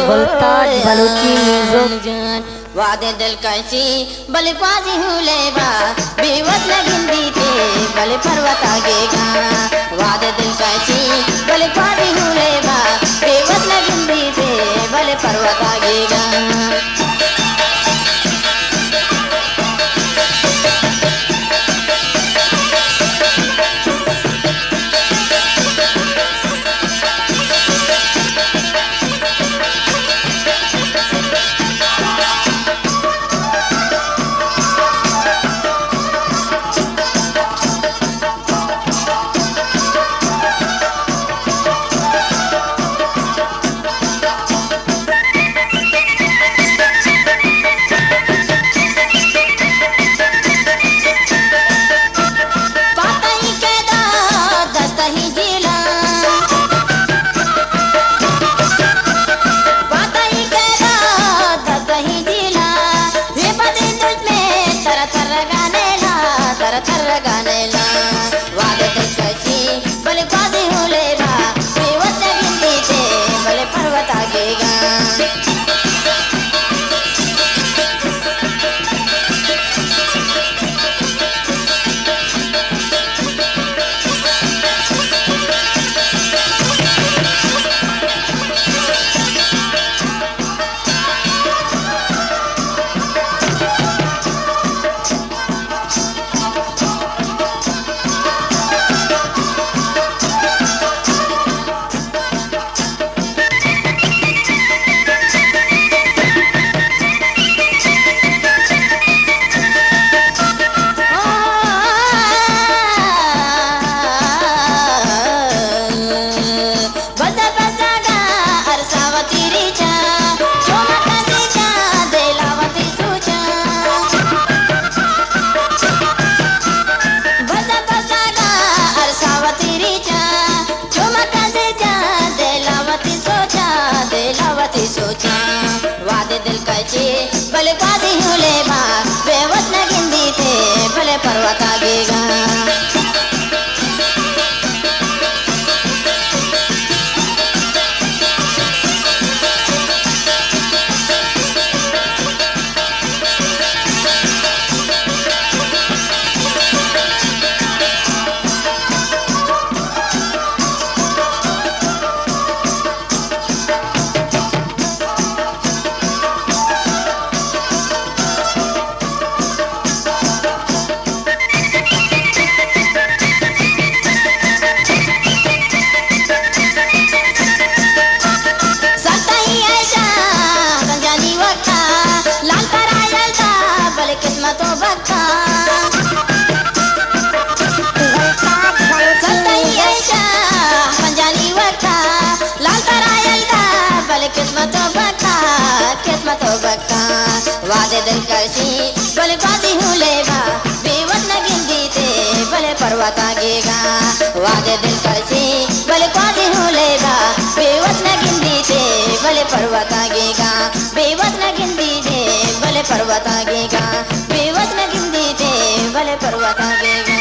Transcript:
गुलताज Balochi music. वादे दिल कैसी बल बाजी हुलेबा बेवस लगिंदी थे बल पर्वत आगेगा। वादे दिल कैसी बल बाजी हुलेबा बेवस लगिंदी थे बल पर्वत आगेगा। वादे दिल कैची भले बाजी हुले बा बेवस लगिंदी थे भले पर्वत आगेगा। वादे दिल कैसी भले बाजी हुलेबा बेवस लगिंदी थे भले पर्वत आगेगा। वादे दिल कैसी भले बाजी हुलेबा बेवस लगिंदी थे भले पर्वत आगेगा। बेवस लगिंदी थे भले पर्वत आगेगा। बेवस लगिंदी थे भले पर्वत आगेगा।